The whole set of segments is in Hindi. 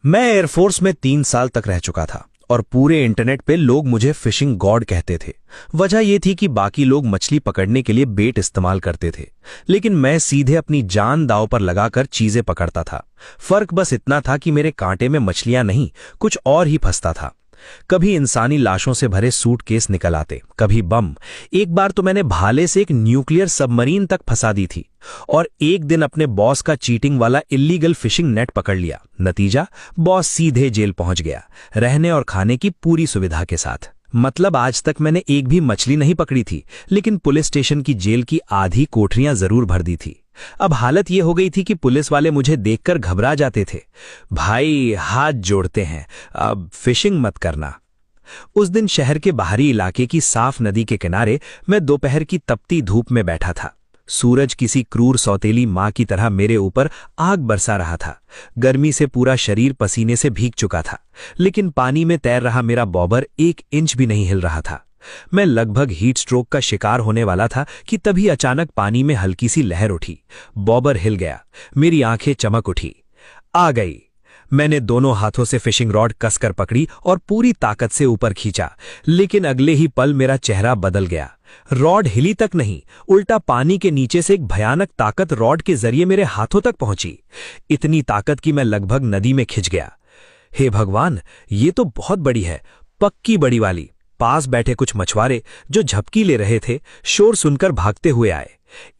मैं एयरफोर्स में 3 साल तक रह चुका था और पूरे इंटरनेट पे लोग मुझे फिशिंग गॉड कहते थे। वजह यह थी कि बाकी लोग मछली पकड़ने के लिए बेट इस्तेमाल करते थे, लेकिन मैं सीधे अपनी जान दांव पर लगाकर चीजें पकड़ता था। फर्क बस इतना था कि मेरे कांटे में मछलियां नहीं, कुछ और ही फंसता था। कभी इंसानी लाशों से भरे सूटकेस निकल आते, कभी बम। एक बार तो मैंने भाले से एक न्यूक्लियर सबमरीन तक फंसा दी थी। और एक दिन अपने बॉस का चीटिंग वाला इल्लीगल फिशिंग नेट पकड़ लिया। नतीजा, बॉस सीधे जेल पहुंच गया, रहने और खाने की पूरी सुविधा के साथ। मतलब आज तक मैंने एक भी मछली नहीं पकड़ी थी, लेकिन पुलिस स्टेशन की जेल की आधी कोठरियां जरूर भर दी थी। अब हालत यह हो गई थी कि पुलिस वाले मुझे देखकर घबरा जाते थे। भाई हाथ जोड़ते हैं, अब फिशिंग मत करना। उस दिन शहर के बाहरी इलाके की साफ नदी के किनारे मैं दोपहर की तपती धूप में बैठा था। सूरज किसी क्रूर सौतेली मां की तरह मेरे ऊपर आग बरसा रहा था। गर्मी से पूरा शरीर पसीने से भीग चुका था, लेकिन पानी में तैर रहा मेरा बॉबर 1 इंच भी नहीं हिल रहा था। मैं लगभग हीट स्ट्रोक का शिकार होने वाला था कि तभी अचानक पानी में हल्की सी लहर उठी। बॉबर हिल गया, मेरी आंखें चमक उठी। आ गई। मैंने दोनों हाथों से फिशिंग रॉड कसकर पकड़ी और पूरी ताकत से ऊपर खींचा, लेकिन अगले ही पल मेरा चेहरा बदल गया। रॉड हिली तक नहीं, उल्टा पानी के नीचे से एक भयानक ताकत रॉड के जरिए मेरे हाथों तक पहुंची। इतनी ताकत कि मैं लगभग नदी में खिंच गया। हे भगवान, ये तो बहुत बड़ी है, पक्की बड़ी वाली। पास बैठे कुछ मछुआरे जो झपकी ले रहे थे, शोर सुनकर भागते हुए आए।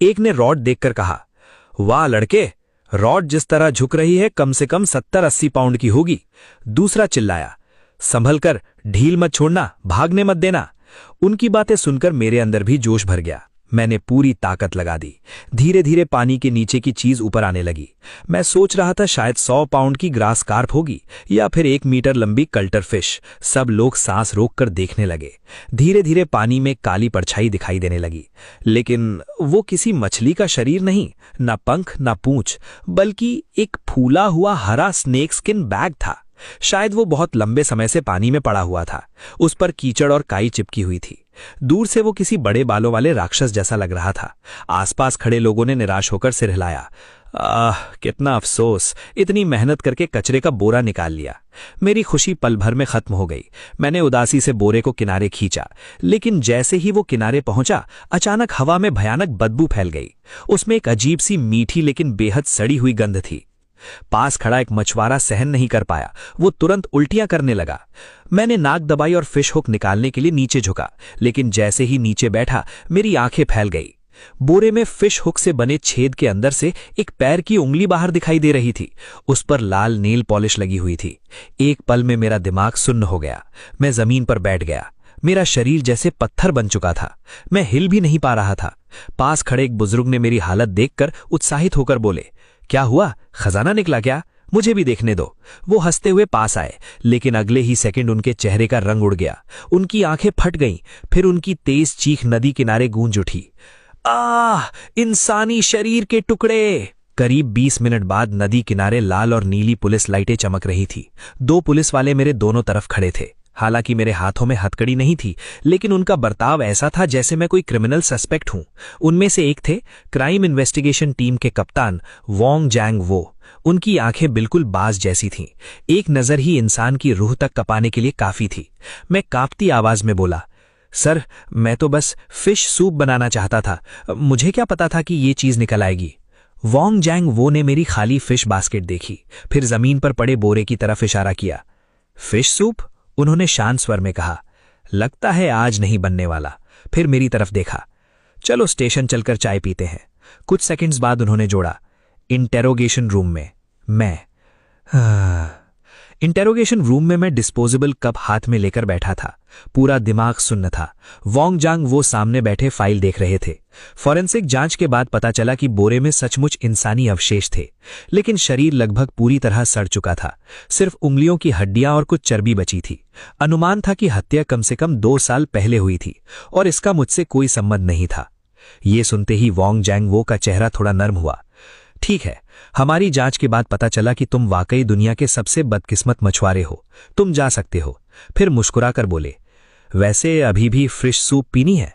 एक ने रॉड देखकर कहा, वाह लड़के, रॉड जिस तरह झुक रही है कम से कम 70-80 पाउंड की होगी। दूसरा चिल्लाया, संभल कर, ढील मत छोड़ना, भागने मत देना। उनकी बातें सुनकर मेरे अंदर भी जोश भर गया। मैंने पूरी ताकत लगा दी। धीरे धीरे पानी के नीचे की चीज ऊपर आने लगी। मैं सोच रहा था शायद 100 पाउंड की ग्रास कार्प होगी या फिर 1 मीटर लंबी कल्टर फिश। सब लोग सांस रोककर देखने लगे। धीरे धीरे पानी में काली परछाई दिखाई देने लगी, लेकिन वो किसी मछली का शरीर नहीं, ना पंख ना पूंछ, बल्कि एक फूला हुआ हरा स्नेक स्किन बैग था। शायद वो बहुत लंबे समय से पानी में पड़ा हुआ था। उस पर कीचड़ और काई चिपकी हुई थी। दूर से वो किसी बड़े बालों वाले राक्षस जैसा लग रहा था। आसपास खड़े लोगों ने निराश होकर सिर हिलाया। कितना अफसोस, इतनी मेहनत करके कचरे का बोरा निकाल लिया। मेरी खुशी पल भर में खत्म हो गई। मैंने उदासी से बोरे को किनारे खींचा, लेकिन जैसे ही वो किनारे पहुंचा, अचानक हवा में भयानक बदबू फैल गई। उसमें एक अजीब सी मीठी लेकिन बेहद सड़ी हुई गंध थी। पास खड़ा एक मछुआरा सहन नहीं कर पाया, वो तुरंत उल्टियां करने लगा। मैंने नाक दबाई और फिश हुक निकालने के लिए नीचे झुका, लेकिन जैसे ही नीचे बैठा मेरी आंखें फैल गई। बोरे में फिश हुक से बने छेद के अंदर से एक पैर की उंगली बाहर दिखाई दे रही थी। उस पर लाल नेल पॉलिश लगी हुई थी। एक पल में मेरा दिमाग सुन्न हो गया। मैं जमीन पर बैठ गया। मेरा शरीर जैसे पत्थर बन चुका था। मैं हिल भी नहीं पा रहा था। पास खड़े एक बुजुर्ग ने मेरी हालत देखकर उत्साहित होकर बोले, क्या हुआ, खजाना निकला क्या? मुझे भी देखने दो। वो हंसते हुए पास आए, लेकिन अगले ही सेकंड उनके चेहरे का रंग उड़ गया। उनकी आंखें फट गईं, फिर उनकी तेज चीख नदी किनारे गूंज उठी। इंसानी शरीर के टुकड़े! करीब 20 मिनट बाद नदी किनारे लाल और नीली पुलिस लाइटें चमक रही थी। 2 पुलिस वाले मेरे दोनों तरफ खड़े थे। हालांकि मेरे हाथों में हथकड़ी नहीं थी, लेकिन उनका बर्ताव ऐसा था जैसे मैं कोई क्रिमिनल सस्पेक्ट हूं। उनमें से एक थे क्राइम इन्वेस्टिगेशन टीम के कप्तान वोंग जैंग वो। उनकी आंखें बिल्कुल बाज जैसी थीं। एक नजर ही इंसान की रूह तक कपाने के लिए काफी थी। मैं कांपती आवाज में बोला, सर, मैं तो बस फिश सूप बनाना चाहता था। मुझे क्या पता था कि ये चीज निकल आएगी। वोंग जैंग वो ने मेरी खाली फिश बास्केट देखी, फिर जमीन पर पड़े बोरे की तरफ इशारा किया। Fish soup? उन्होंने शांत स्वर में कहा। लगता है आज नहीं बनने वाला। फिर मेरी तरफ देखा। चलो स्टेशन चलकर चाय पीते हैं। कुछ सेकंड्स बाद उन्होंने जोड़ा, इंटेरोगेशन रूम में। मैं इंटेरोगेशन रूम में मैं डिस्पोजेबल कप हाथ में लेकर बैठा था। पूरा दिमाग सुन्न था। वोंग जांग वो सामने बैठे फाइल देख रहे थे। फॉरेंसिक जांच के बाद पता चला कि बोरे में सचमुच इंसानी अवशेष थे, लेकिन शरीर लगभग पूरी तरह सड़ चुका था। सिर्फ उंगलियों की हड्डियां और कुछ चर्बी बची थी। अनुमान था कि हत्या कम से कम 2 साल पहले हुई थी और इसका मुझसे कोई संबंध नहीं था। ये सुनते ही वोंग जैंग वो का चेहरा थोड़ा नर्म हुआ। ठीक है, हमारी जांच के बाद पता चला कि तुम वाकई दुनिया के सबसे बदकिस्मत मछुआरे हो। तुम जा सकते हो। फिर मुस्कुराकर बोले, वैसे अभी भी फिश सूप पीनी है?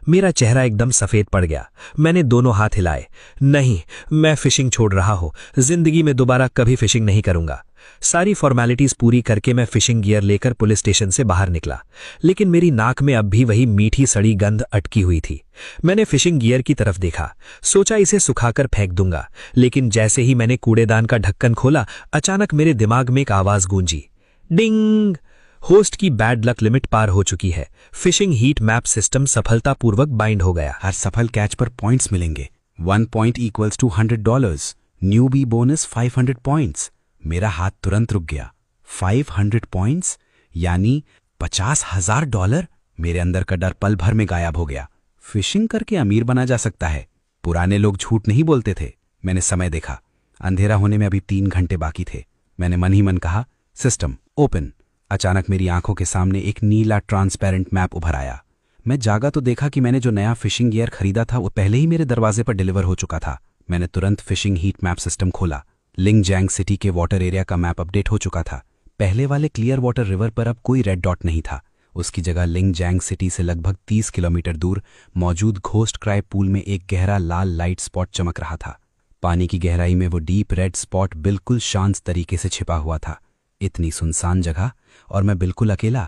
मेरा चेहरा एकदम सफेद पड़ गया। मैंने दोनों हाथ हिलाए। नहीं, मैं फिशिंग छोड़ रहा हूं। जिंदगी में दोबारा कभी फिशिंग नहीं करूंगा। सारी फॉर्मेलिटीज पूरी करके मैं फिशिंग गियर लेकर पुलिस स्टेशन से बाहर निकला, लेकिन मेरी नाक में अब भी वही मीठी सड़ी गंध अटकी हुई थी। मैंने फिशिंग गियर की तरफ देखा, सोचा इसे सुखाकर फेंक दूंगा, लेकिन जैसे ही मैंने कूड़ेदान का ढक्कन खोला, अचानक मेरे दिमाग में एक आवाज गूंजी, डिंग। होस्ट की बैड लक लिमिट पार हो चुकी है। फिशिंग हीट मैप सिस्टम सफलतापूर्वक बाइंड हो गया। हर सफल कैच पर पॉइंट्स मिलेंगे। 1 point equals to $100। Newbie bonus 500 points. मेरा हाथ तुरंत रुक गया। 500 पॉइंट्स यानी $50,000। मेरे अंदर का डर पल भर में गायब हो गया। फिशिंग करके अमीर बना जा सकता है। पुराने लोग झूठ नहीं बोलते थे। मैंने समय देखा, अंधेरा होने में अभी 3 घंटे बाकी थे। मैंने मन ही मन कहा, सिस्टम ओपन। अचानक मेरी आंखों के सामने एक नीला ट्रांसपेरेंट मैप उभर आया। मैं जागा तो देखा कि मैंने जो नया फिशिंग गियर खरीदा था वो पहले ही मेरे दरवाजे पर डिलीवर हो चुका था। मैंने तुरंत फिशिंग हीट मैप सिस्टम खोला। लिंगजैंग सिटी के वाटर एरिया का मैप अपडेट हो चुका था। पहले वाले क्लियर वाटर रिवर पर अब कोई रेड डॉट नहीं था। उसकी जगह लिंगजैंग सिटी से लगभग 30 किलोमीटर दूर मौजूद घोस्ट क्राई पूल में एक गहरा लाल लाइट स्पॉट चमक रहा था। पानी की गहराई में वो डीप रेड स्पॉट बिल्कुल शांत तरीके से छिपा हुआ था। इतनी सुनसान जगह और मैं बिल्कुल अकेला।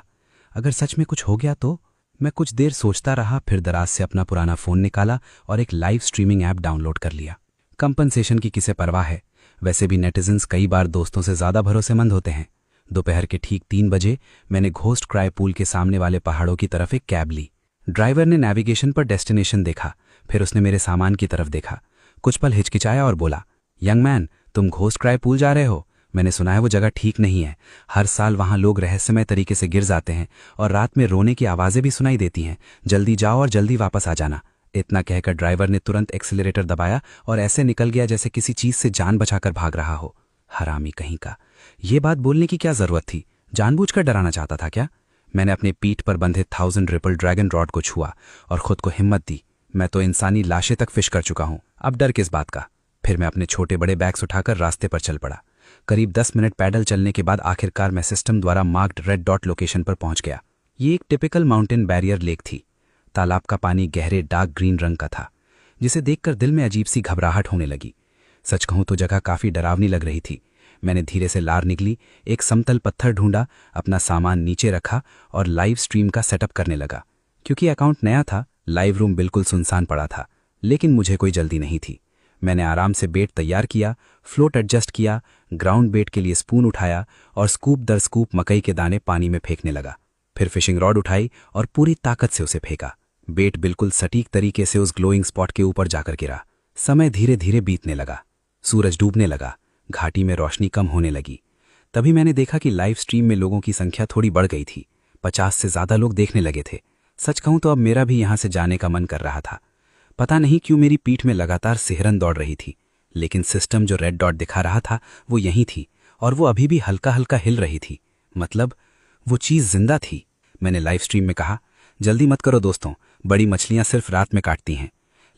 अगर सच में कुछ हो गया तो? मैं कुछ देर सोचता रहा, फिर दराज से अपना पुराना फोन निकाला और एक लाइव स्ट्रीमिंग ऐप डाउनलोड कर लिया। कंपनसेशन की किसे परवाह है? वैसे भी नेटिजन्स कई बार दोस्तों से ज्यादा भरोसेमंद होते हैं। दोपहर के ठीक 3 बजे मैंने घोस्ट क्राई पूल के सामने वाले पहाड़ों की तरफ एक कैब ली। ड्राइवर ने नेविगेशन पर डेस्टिनेशन देखा, फिर उसने मेरे सामान की तरफ देखा, कुछ पल हिचकिचाया और बोला, यंग मैन, तुम घोस्ट क्राई पूल जा रहे हो? मैंने सुना है वो जगह ठीक नहीं है। हर साल वहां लोग रहस्यमय तरीके से गिर जाते हैं और रात में रोने की आवाजें भी सुनाई देती हैं। जल्दी जाओ और जल्दी वापस आ जाना। इतना कहकर ड्राइवर ने तुरंत एक्सीलरेटर दबाया और ऐसे निकल गया जैसे किसी चीज से जान बचाकर भाग रहा हो। हरामी कहीं का। ये बात बोलने की क्या जरूरत थी? जानबूझकर डराना चाहता था क्या? मैंने अपने पीठ पर बंधे 1000 रिपल ड्रैगन रॉड को छुआ और खुद को हिम्मत दी। मैं तो इंसानी लाशें तक फिश कर चुका हूं, अब डर किस बात का? फिर मैं अपने छोटे बड़े बैग्स उठाकर रास्ते पर चल पड़ा। करीब 10 मिनट पैदल चलने के बाद आखिरकार मैं सिस्टम द्वारा मार्क्ड रेड डॉट लोकेशन पर पहुंच गया। ये एक टिपिकल माउंटेन बैरियर लेक थी। तालाब का पानी गहरे डार्क ग्रीन रंग का था, जिसे देखकर दिल में अजीब सी घबराहट होने लगी। सच कहूं तो जगह काफी डरावनी लग रही थी। मैंने धीरे से लार निकली, एक समतल पत्थर ढूंढा, अपना सामान नीचे रखा और लाइव स्ट्रीम का सेटअप करने लगा। क्योंकि अकाउंट नया था, लाइव रूम बिल्कुल सुनसान पड़ा था, लेकिन मुझे कोई जल्दी नहीं थी। मैंने आराम से बेट तैयार किया, फ्लोट एडजस्ट किया, ग्राउंड बेट के लिए स्पून उठाया और स्कूप दर स्कूप मकई के दाने पानी में फेंकने लगा। फिर फिशिंग रॉड उठाई और पूरी ताकत से उसे फेंका। बेट बिल्कुल सटीक तरीके से उस ग्लोइंग स्पॉट के ऊपर जाकर गिरा। समय धीरे धीरे बीतने लगा। सूरज डूबने लगा, घाटी में रोशनी कम होने लगी। तभी मैंने देखा कि लाइव स्ट्रीम में लोगों की संख्या थोड़ी बढ़ गई थी। 50 से ज्यादा लोग देखने लगे थे। सच कहूं तो अब मेरा भी यहां से जाने का मन कर रहा था। पता नहीं क्यों मेरी पीठ में लगातार सिहरन दौड़ रही थी, लेकिन सिस्टम जो रेड डॉट दिखा रहा था वो यहीं थी और वो अभी भी हल्का हल्का हिल रही थी। मतलब वो चीज जिंदा थी। मैंने लाइव स्ट्रीम में कहा, जल्दी मत करो दोस्तों, बड़ी मछलियां सिर्फ रात में काटती हैं।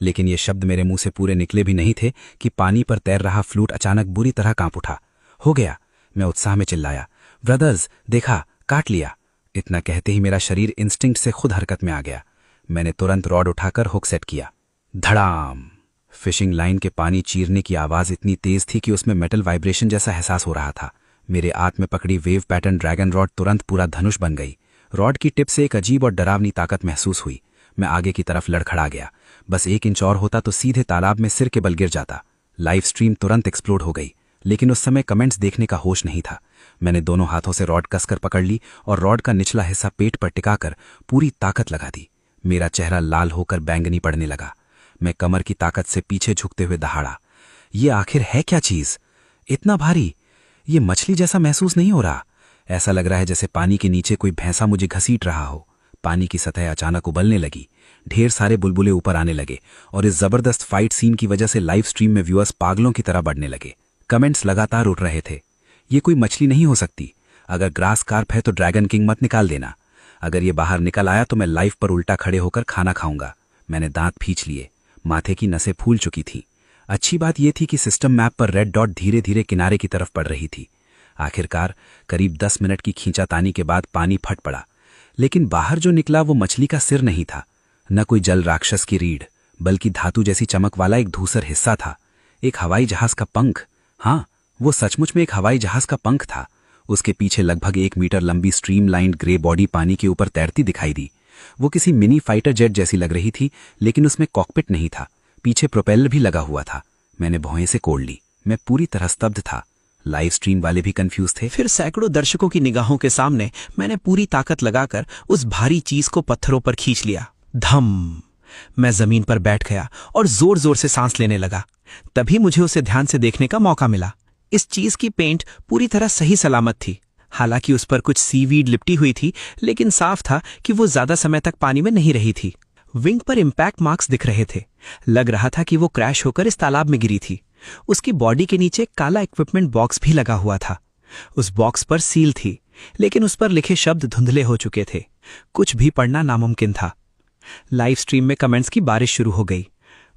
लेकिन ये शब्द मेरे मुंह से पूरे निकले भी नहीं थे कि पानी पर तैर रहा फ्लूट अचानक बुरी तरह कांप उठा। हो गया, मैं उत्साह में चिल्लाया, ब्रदर्स देखा, काट लिया। इतना कहते ही मेरा शरीर इंस्टिंक्ट से खुद हरकत में आ गया। मैंने तुरंत रॉड उठाकर हुक सेट किया। धड़ाम! फिशिंग लाइन के पानी चीरने की आवाज इतनी तेज थी कि उसमें मेटल वाइब्रेशन जैसा एहसास हो रहा था। मेरे हाथ में पकड़ी वेव पैटर्न ड्रैगन रॉड तुरंत पूरा धनुष बन गई। रॉड की टिप से एक अजीब और डरावनी ताकत महसूस हुई। मैं आगे की तरफ लड़खड़ा गया। बस 1 इंच और होता तो सीधे तालाब में सिर के बल गिर जाता। लाइव स्ट्रीम तुरंत एक्सप्लोड हो गई, लेकिन उस समय कमेंट्स देखने का होश नहीं था। मैंने दोनों हाथों से रॉड कसकर पकड़ ली और रॉड का निचला हिस्सा पेट पर टिकाकर पूरी ताकत लगा दी। मेरा चेहरा लाल होकर बैंगनी पड़ने लगा। मैं कमर की ताकत से पीछे झुकते हुए दहाड़ा। ये आखिर है क्या चीज? इतना भारी? ये मछली जैसा महसूस नहीं हो रहा। ऐसा लग रहा है जैसे पानी के नीचे कोई भैंसा मुझे घसीट रहा हो। पानी की सतह अचानक उबलने लगी। ढेर सारे बुलबुले ऊपर आने लगे और इस जबरदस्त फाइट सीन की वजह से लाइव स्ट्रीम में व्यूअर्स पागलों की तरह बढ़ने लगे। कमेंट्स लगातार उठ रहे थे। ये कोई मछली नहीं हो सकती। अगर ग्रास कार्प है तो ड्रैगन किंग मत निकाल देना। अगर ये बाहर निकल आया तो मैं लाइव पर उल्टा खड़े होकर खाना खाऊंगा। मैंने दांत खींच लिए। माथे की नसें फूल चुकी थीं। अच्छी बात यह थी कि सिस्टम मैप पर रेड डॉट धीरे धीरे किनारे की तरफ बढ़ रही थी। आखिरकार करीब 10 मिनट की खींचातानी के बाद पानी फट पड़ा, लेकिन बाहर जो निकला वो मछली का सिर नहीं था, न कोई जल राक्षस की रीढ़, बल्कि धातु जैसी चमक वाला एक धूसर हिस्सा था। एक हवाई जहाज का पंख। हाँ, वो सचमुच में एक हवाई जहाज का पंख था। उसके पीछे लगभग 1 मीटर लंबी स्ट्रीमलाइंड ग्रे बॉडी पानी के ऊपर तैरती दिखाई दी। वो किसी मिनी फाइटर जेट जैसी लग रही थी, लेकिन उसमें कॉकपिट नहीं था। पीछे प्रोपेलर भी लगा हुआ था। मैंने भौहें से कोड़ ली। मैं पूरी तरह स्तब्ध था। लाइव स्ट्रीम वाले भी कंफ्यूज थे। फिर सैकड़ों दर्शकों की निगाहों के सामने मैंने पूरी ताकत लगाकर उस भारी चीज को पत्थरों पर खींच लिया। धम! मैं जमीन पर बैठ गया और जोर जोर से सांस लेने लगा। तभी मुझे उसे ध्यान से देखने का मौका मिला। इस चीज की पेंट पूरी तरह सही सलामत थी। हालांकि उस पर कुछ सीवीड लिपटी हुई थी, लेकिन साफ था कि वो ज्यादा समय तक पानी में नहीं रही थी। विंग पर इंपैक्ट मार्क्स दिख रहे थे। लग रहा था कि वो क्रैश होकर इस तालाब में गिरी थी। उसकी बॉडी के नीचे काला इक्विपमेंट बॉक्स भी लगा हुआ था। उस बॉक्स पर सील थी, लेकिन उस पर लिखे शब्द धुंधले हो चुके थे। कुछ भी पढ़ना नामुमकिन था। लाइव स्ट्रीम में कमेंट्स की बारिश शुरू हो गई।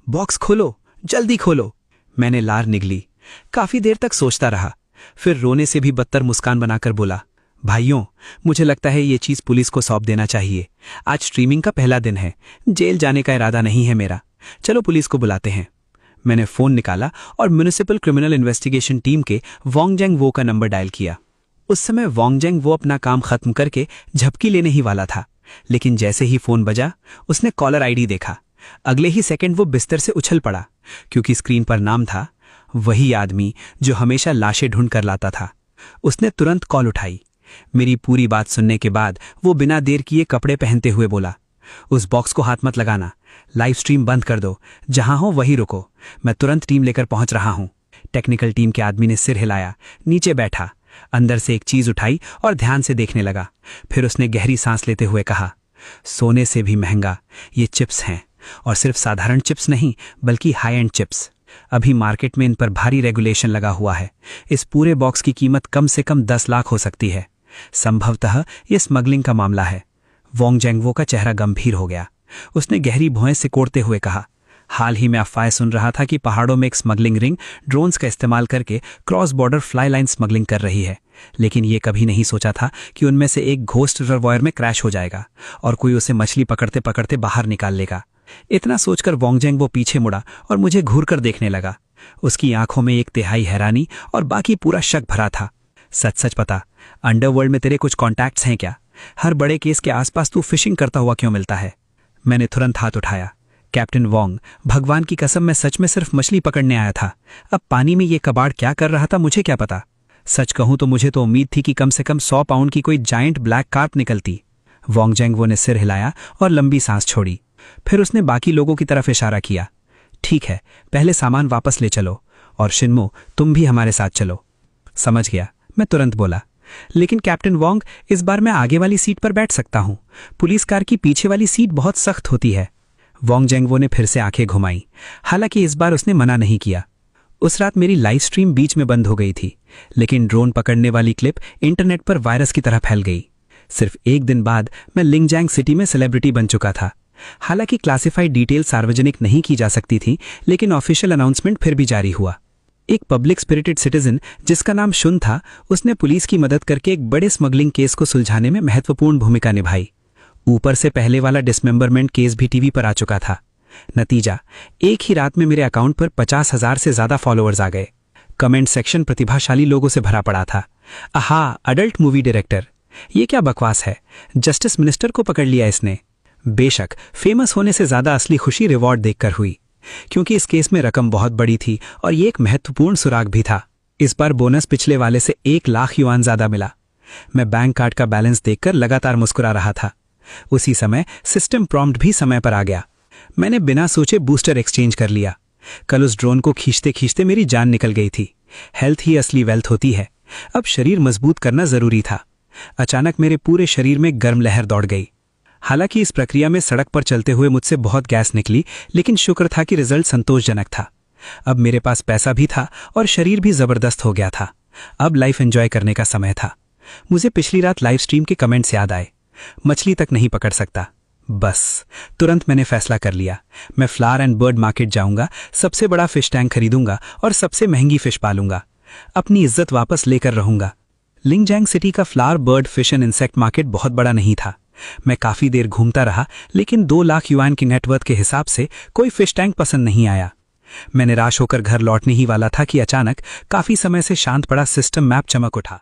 बॉक्स खोलो, जल्दी खोलो। मैंने लार निगली। काफी देर तक सोचता रहा, फिर रोने से भी बदतर मुस्कान बनाकर बोला, भाइयों, मुझे लगता है ये चीज पुलिस को सौंप देना चाहिए। आज स्ट्रीमिंग का पहला दिन है। जेल जाने का इरादा नहीं है मेरा। चलो पुलिस को बुलाते हैं। मैंने फोन निकाला और म्युनिसिपल क्रिमिनल इन्वेस्टिगेशन टीम के वोंगजेंग वो का नंबर डायल किया। उस समय वोंगजेंग वो अपना काम खत्म करके झपकी लेने ही वाला था, लेकिन जैसे ही फोन बजा, उसने कॉलर आईडी देखा। अगले ही सेकंड वो बिस्तर से उछल पड़ा, क्योंकि स्क्रीन पर नाम था वही आदमी जो हमेशा लाशें ढूंढ कर लाता था। उसने तुरंत कॉल उठाई। मेरी पूरी बात सुनने के बाद वो बिना देर किए कपड़े पहनते हुए बोला, उस बॉक्स को हाथ मत लगाना। लाइव स्ट्रीम बंद कर दो। जहां हो वहीं रुको। मैं तुरंत टीम लेकर पहुंच रहा हूं। टेक्निकल टीम के आदमी ने सिर हिलाया, नीचे बैठा, अंदर से एक चीज उठाई और ध्यान से देखने लगा। फिर उसने गहरी सांस लेते हुए कहा, सोने से भी महंगा ये चिप्स हैं, और सिर्फ साधारण चिप्स नहीं बल्कि हाई एंड चिप्स। अभी मार्केट में इन पर भारी रेगुलेशन लगा हुआ है। इस पूरे बॉक्स की कीमत कम से कम 10 लाख हो सकती है। संभवतः ये स्मगलिंग का मामला है। वोंगजेंग का चेहरा गंभीर हो गया। उसने गहरी भौहें सिकोड़ते हुए कहा, हाल ही में अफवाहें सुन रहा था कि पहाड़ों में एक स्मगलिंग रिंग ड्रोन्स का इस्तेमाल करके cross border fly line smuggling कर रही है, लेकिन ये कभी नहीं सोचा था कि उनमें से एक घोस्ट रिजर्वॉयर में क्रैश हो जाएगा और कोई उसे मछली पकड़ते पकड़ते बाहर निकाल लेगा। इतना सोचकर वोंगजेंग पीछे मुड़ा और मुझे घूर कर देखने लगा। उसकी आंखों में एक तिहाई हैरानी और बाकी पूरा शक भरा था। सच सच पता, अंडरवर्ल्ड में तेरे कुछ कॉन्टैक्ट्स हैं क्या? हर बड़े केस के आसपास तू फिशिंग करता हुआ क्यों मिलता है? मैंने तुरंत हाथ उठाया। कैप्टन वोंग, भगवान की कसम, मैं सच में सिर्फ मछली पकड़ने आया था। अब पानी में ये कबाड़ क्या कर रहा था मुझे क्या पता। सच कहूं तो मुझे तो उम्मीद थी कि कम से कम 100 पाउंड की कोई जायंट ब्लैक कार्प निकलती। वोंगजेंग ने सिर हिलाया और लंबी सांस छोड़ी। फिर उसने बाकी लोगों की तरफ इशारा किया। ठीक है, पहले सामान वापस ले चलो, और शिन्मो तुम भी हमारे साथ चलो। समझ गया, मैं तुरंत बोला। लेकिन कैप्टन वोंग, इस बार मैं आगे वाली सीट पर बैठ सकता हूं। पुलिस कार की पीछे वाली सीट बहुत सख्त होती है। वोंगजेंग ने फिर से आंखें घुमाई। हालांकि इस बार उसने मना नहीं किया। उस रात मेरी लाइव स्ट्रीम बीच में बंद हो गई थी, लेकिन ड्रोन पकड़ने वाली क्लिप इंटरनेट पर वायरस की तरह फैल गई। सिर्फ एक दिन बाद मैं लिंगजैंग सिटी में सेलिब्रिटी बन चुका था। हालांकि क्लासिफाइड डिटेल सार्वजनिक नहीं की जा सकती थी, लेकिन ऑफिशियल अनाउंसमेंट फिर भी जारी हुआ। एक पब्लिक स्पिरिटेड सिटीजन जिसका नाम शुन था, उसने पुलिस की मदद करके एक बड़े स्मगलिंग केस को सुलझाने में महत्वपूर्ण भूमिका निभाई। ऊपर से पहले वाला डिसमेंबरमेंट केस भी टीवी पर आ चुका था। नतीजा, एक ही रात में मेरे अकाउंट पर 50,000 से ज्यादा फॉलोअर्स आ गए। कमेंट सेक्शन प्रतिभाशाली लोगों से भरा पड़ा था। आहा, अडल्ट मूवी डायरेक्टर, ये क्या बकवास है? जस्टिस मिनिस्टर को पकड़ लिया इसने। बेशक फेमस होने से ज्यादा असली खुशी रिवॉर्ड देखकर हुई, क्योंकि इस केस में रकम बहुत बड़ी थी और ये एक महत्वपूर्ण सुराग भी था। इस बार बोनस पिछले वाले से 1 लाख युआन ज्यादा मिला। मैं बैंक कार्ड का बैलेंस देखकर लगातार मुस्कुरा रहा था। उसी समय सिस्टम प्रॉम्प्ट भी समय पर आ गया। मैंने बिना सोचे बूस्टर एक्सचेंज कर लिया। कल उस ड्रोन को खींचते खींचते मेरी जान निकल गई थी। हेल्थ ही असली वेल्थ होती है। अब शरीर मजबूत करना जरूरी था। अचानक मेरे पूरे शरीर में गर्म लहर दौड़ गई। हालांकि इस प्रक्रिया में सड़क पर चलते हुए मुझसे बहुत गैस निकली, लेकिन शुक्र था कि रिजल्ट संतोषजनक था। अब मेरे पास पैसा भी था और शरीर भी जबरदस्त हो गया था। अब लाइफ एंजॉय करने का समय था। मुझे पिछली रात लाइव स्ट्रीम के कमेंट्स याद आए। मछली तक नहीं पकड़ सकता। बस तुरंत मैंने फैसला कर लिया, मैं फ्लावर एंड बर्ड मार्केट जाऊंगा, सबसे बड़ा फिश टैंक खरीदूंगा और सबसे महंगी फिश पालूंगा। अपनी इज्जत वापस लेकर रहूंगा। लिंगजैंग सिटी का flower bird fish and insect market बहुत बड़ा नहीं था। मैं काफी देर घूमता रहा, लेकिन 2 लाख युआन की नेटवर्थ के हिसाब से कोई फिश टैंक पसंद नहीं आया। मैं निराश होकर घर लौटने ही वाला था कि अचानक काफी समय से शांत पड़ा सिस्टम मैप चमक उठा।